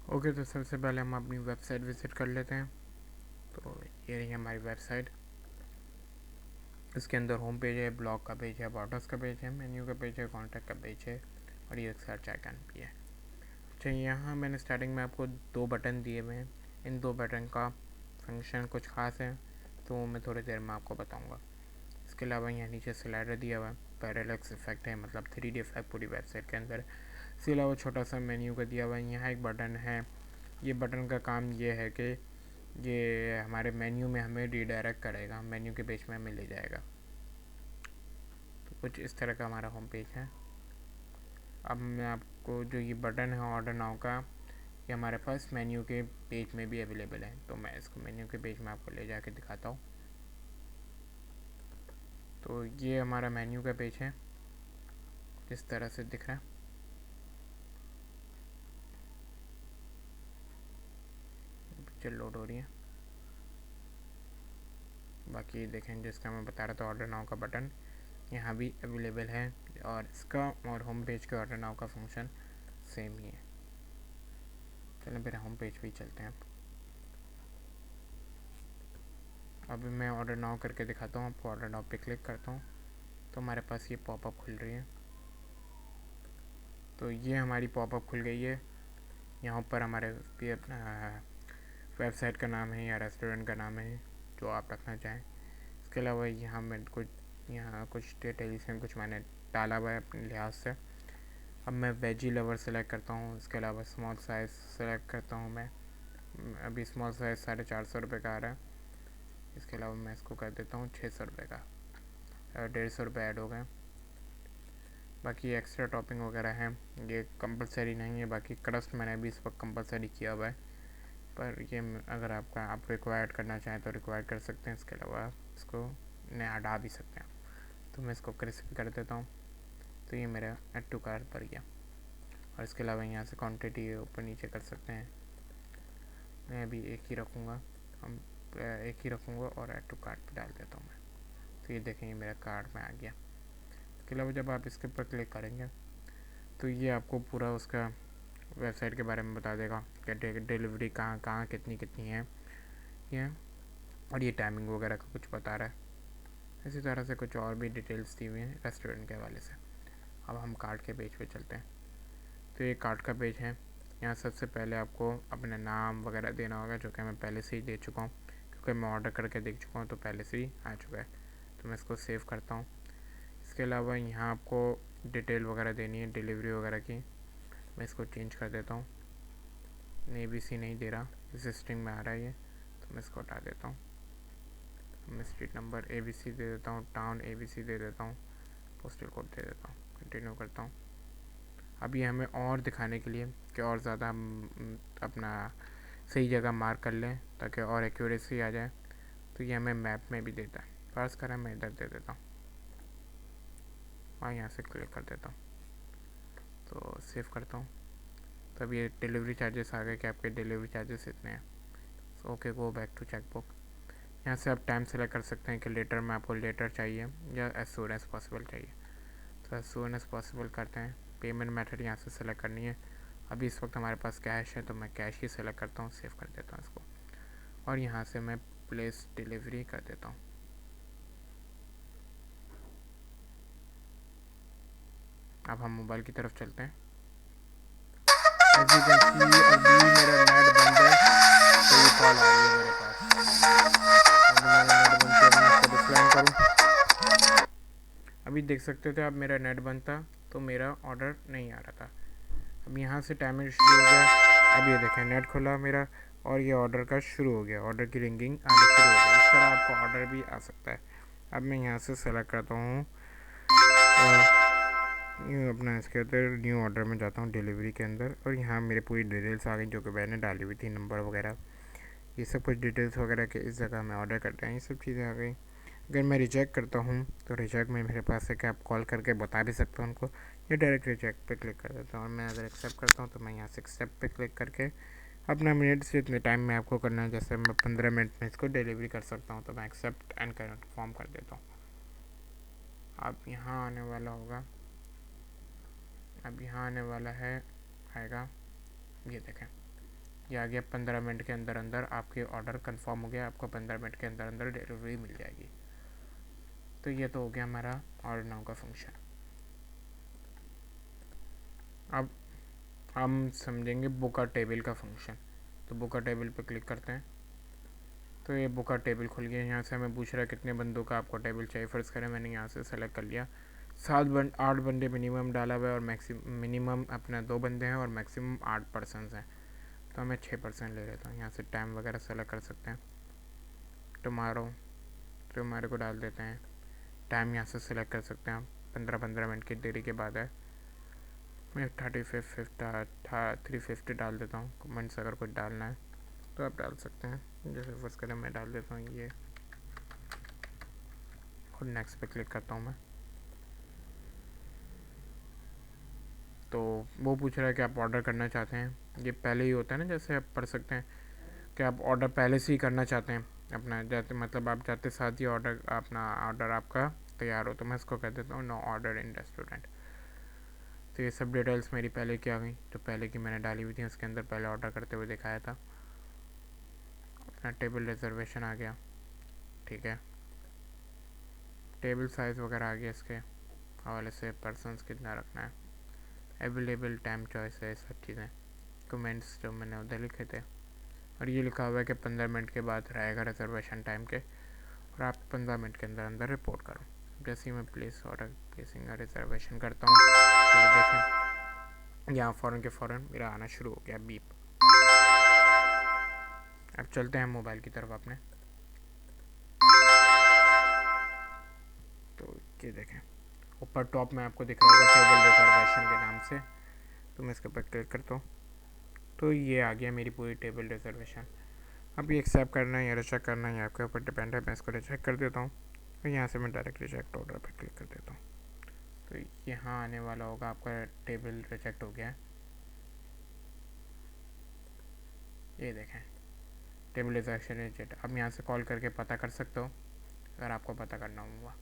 Okay, तो सबसे पहले हम अपनी वेबसाइट विज़िट कर लेते हैं। तो ये रही हमारी वेबसाइट। इसके अंदर होम पेज है, ब्लॉग का पेज है, अबाउट का पेज है, मेन्यू का पेज है, कॉन्टैक्ट का पेज है और ये एक सर्च आइकन भी है। अच्छा, यहाँ मैंने स्टार्टिंग में आपको 2 बटन दिए हुए हैं। इन 2 बटन का फंक्शन कुछ खास है, तो मैं थोड़ी देर में आपको बताऊँगा। इसके अलावा यहाँ नीचे स्लाइडर दिया हुआ है, पैरेलक्स इफेक्ट है, मतलब 3D इफेक्ट पूरी वेबसाइट के अंदर। इसके अलावा छोटा सा मेन्यू का दिया हुआ है। यहाँ एक बटन है, ये बटन का काम ये है कि ये हमारे मेन्यू में हमें रीडायरेक्ट करेगा, मेन्यू के पेज में हमें ले जाएगा। तो कुछ इस तरह का हमारा होम पेज है। अब मैं आपको जो ये बटन है ऑर्डर नाउ का, ये हमारे पास मेन्यू के पेज में भी अवेलेबल है। तो मैं इसको मेन्यू के पेज में आपको ले जाके दिखाता हूँ। तो ये हमारा मेन्यू का पेज है, इस तरह से दिख रहा है। पिक्चर लोड हो रही है। बाकी देखें, जिसका मैं बता रहा था ऑर्डर नाउ का बटन यहाँ भी अवेलेबल है, और इसका और होम पेज के ऑर्डर नाउ का फंक्शन सेम ही है। चलें फिर होम पेज पे ही चलते हैं। अभी मैं ऑर्डर नाउ करके दिखाता हूँ आपको। ऑर्डर नाउ पे क्लिक करता हूँ तो हमारे पास ये पॉपअप खुल रही है। तो ये हमारी पॉपअप खुल गई है। यहाँ पर हमारे पे अपना वेबसाइट का नाम है या रेस्टोरेंट का नाम है, जो आप रखना चाहें। इसके अलावा यहाँ कुछ डिटेल्स हैं, कुछ मैंने डाला हुआ है अपने लिहाज से। अब मैं वेजी लवर सेलेक्ट करता हूँ। इसके अलावा स्मॉल साइज़ सेलेक्ट करता हूँ मैं। अभी स्मॉल साइज़ 450 का आ रहा है। इसके अलावा मैं इसको कर देता हूँ 600 का, 150 ऐड हो गए। बाकी एक्स्ट्रा टॉपिंग वगैरह है, ये कंपलसरी नहीं है। बाकी क्रस्ट मैंने अभी इस वक्त कंपलसरी किया हुआ है, पर ये अगर आप रिक्वायर्ड करना चाहें तो रिक्वायर्ड कर सकते हैं। इसके अलावा इसको हटा भी सकते हैं। तो मैं इसको क्रिस्प कर देता हूँ। तो ये मेरा ऐड टू कार्ट पर गया। और इसके अलावा यहाँ से क्वांटिटी ऊपर नीचे कर सकते हैं। मैं अभी एक ही रखूँगा, और ऐड टू कार्ट पर डाल देता हूँ मैं। तो ये देखें, ये मेरा कार्ट में आ गया। इसके अलावा जब आप इसके ऊपर क्लिक करेंगे तो ये आपको पूरा उसका वेबसाइट के बारे में बता देगा कि डिलीवरी कहाँ कहाँ कितनी कितनी है ये, और ये टाइमिंग वगैरह का कुछ बता रहा है। इसी तरह से कुछ और भी डिटेल्स दी हुई हैं रेस्टोरेंट के हवाले से। अब हम कार्ट के पेज पे चलते हैं। तो ये कार्ट का पेज है। यहाँ सबसे पहले आपको अपना नाम वगैरह देना होगा, जो कि मैं पहले से ही दे चुका हूँ, क्योंकि मैं ऑर्डर करके देख चुका हूँ, तो पहले से ही आ चुका है। तो मैं इसको सेव करता हूँ। इसके अलावा यहाँ आपको डिटेल वगैरह देनी है डिलीवरी वगैरह की। मैं इसको चेंज कर देता हूँ। ABC नहीं दे रहा, इस स्ट्रिंग में आ रहा है ये, तो मैं इसको हटा देता हूँ। मैं स्ट्रीट नंबर ABC दे देता हूँ, टाउन ABC दे देता हूँ, पोस्टल कोड दे देता हूँ। कंटिन्यू करता हूँ। अब ये हमें और दिखाने के लिए कि और ज़्यादा अपना सही जगह मार्क कर लें ताकि और एक्यूरेसी आ जाए, तो ये हमें मैप में भी देता है। फ़र्ज़ करें मैं इधर दे देता हूँ और यहाँ से क्लिक कर देता हूँ। तो सेव करता हूँ। तब ये डिलीवरी चार्जेस आ गए कि आपके डिलीवरी चार्जेस इतने हैं। Okay, go back to checkbook. यहाँ से आप टाइम सेलेक्ट कर सकते हैं कि लेटर में आपको लेटर चाहिए या एज सून एज़ पॉसिबल चाहिए। तो एज सून एज़ पॉसिबल करते हैं। पेमेंट मेथड यहाँ से सेलेक्ट करनी है। अभी इस वक्त हमारे पास कैश है, तो मैं कैश ही सेलेक्ट करता हूँ, सेव कर देता हूँ इसको, और यहाँ से मैं प्लेस डिलीवरी कर देता हूँ। अब हम मोबाइल की तरफ चलते हैं। एज यू कैन सी अभी मेरा नेट बंद है, तो ये कॉल आ रही है मेरे पास। अभी मेरा नेट बंद किया, मैं इसको डिस्क्लाइम करूँ। अभी देख सकते थे आप, मेरा नेट बंद था तो मेरा ऑर्डर नहीं आ रहा था। अब यहाँ से टाइमर शुरू हो गया। अब ये देखें, नेट खुला मेरा और ये ऑर्डर का शुरू हो गया, ऑर्डर की रिंगिंग आनी शुरू हो गई। इस तरह आपको ऑर्डर भी आ सकता है। अब मैं यहाँ से सेलेक्ट करता हूँ अपना, इसके अंदर न्यू ऑर्डर में जाता हूँ डिलीवरी के अंदर, और यहाँ मेरे पूरी डिटेल्स आ गई जो कि मैंने डाली हुई थी, नंबर वगैरह, ये सब कुछ डिटेल्स वगैरह के इस जगह में ऑर्डर करते हैं, ये सब चीज़ें आ गई। अगर मैं रिजेक्ट करता हूँ तो रिजेक्ट में मेरे पास है कि आप कॉल करके बता भी सकते हो उनको, या डायरेक्ट रिजेक्ट पे क्लिक कर देता हूँ। और मैं अगर एक्सेप्ट करता हूँ तो मैं यहाँ से एक्सेप्ट पे क्लिक करके अपना मिनट से इतने टाइम में आपको करना है, जैसे मैं 15 मिनट में इसको डिलीवरी कर सकता हूँ, तो मैं एक्सेप्ट एंड कन्फर्म कर देता हूँ। अब यहाँ आने वाला होगा, अब यहाँ आने वाला है, आएगा, ये देखें ये आ गया 15 मिनट के अंदर अंदर आपके ऑर्डर कंफर्म हो गया, आपको 15 मिनट के अंदर अंदर डिलीवरी मिल जाएगी। तो ये तो हो गया हमारा ऑर्डर नाउ का फंक्शन। अब हम समझेंगे बुक अ टेबल का फंक्शन। तो बुक अ टेबल पे क्लिक करते हैं, तो ये बुक अ टेबल खुल गया। यहाँ से हमें पूछ रहा है कितने बंदों का आपको टेबल चाहिए। फ़र्ज़ करें मैंने यहाँ से सेलेक्ट कर लिया 8 बंदे मिनिमम डाला हुआ है और मिनिमम अपना 2 बंदे हैं और मैक्सिमम 8 पर्सनस हैं। तो मैं 6% ले लेता हूँ। यहाँ से टाइम वगैरह सेलेक्ट कर सकते हैं, टुमारो को डाल देते हैं। टाइम यहाँ से सेलेक्ट कर सकते हैं आप, 15 मिनट की देरी के बाद है। मैं 350 डाल देता हूँ। कमेंट्स अगर कुछ डालना है तो आप डाल सकते हैं। जैसे फर्स्ट करें मैं डाल देता हूँ ये, और नेक्स्ट पे क्लिक करता हूँ मैं। तो वो पूछ रहा है कि आप ऑर्डर करना चाहते हैं। ये पहले ही होता है ना, जैसे आप पढ़ सकते हैं कि आप ऑर्डर पहले से ही करना चाहते हैं अपना, जाते मतलब आप जाते साथ ही अपना ऑर्डर आपका तैयार हो। तो मैं इसको कह देता हूँ नो ऑर्डर इन रेस्टोरेंट। तो ये सब डिटेल्स मेरी पहले की आ गई, तो पहले की मैंने डाली हुई थी, उसके अंदर पहले ऑर्डर करते हुए दिखाया था। अपना टेबल रिजर्वेशन आ गया, ठीक है। टेबल साइज़ वगैरह आ गया, इसके हवाले से पर्सनस कितना रखना है, अवेलेबल टाइम चॉइस है, सब चीज़ें। कमेंट्स जो मैंने उधर लिखे थे, और ये लिखा हुआ है कि 15 मिनट के बाद रहेगा रिजर्वेशन टाइम के, और आप 15 मिनट के अंदर अंदर रिपोर्ट करो। जैसे ही मैं प्लेसिंग रिजर्वेशन करता हूँ, तो ये देखें यहाँ फ़ौरन के फ़ौरन मेरा आना शुरू हो गया बीप। अब चलते हैं मोबाइल की तरफ अपने। तो ये देखें ऊपर टॉप में आपको दिख रहा होगा टेबल रिजर्वेशन के नाम से। तो मैं इसके ऊपर क्लिक करता हूँ, तो ये आ गया मेरी पूरी टेबल रिजर्वेशन। अब ये एक्सेप्ट करना है या रिजेक्ट करना है ये आपके ऊपर डिपेंड है। मैं इसको रिजेक्ट कर देता हूँ, और यहाँ से मैं डायरेक्ट रिजेक्ट ऑर्डर पर क्लिक कर देता हूँ। तो यहाँ आने वाला होगा आपका टेबल रिजेक्ट हो गया है। ये देखें टेबल रिजेक्शन रिजेक्ट। अब यहाँ से कॉल करके पता कर सकते हो अगर आपको पता करना होगा।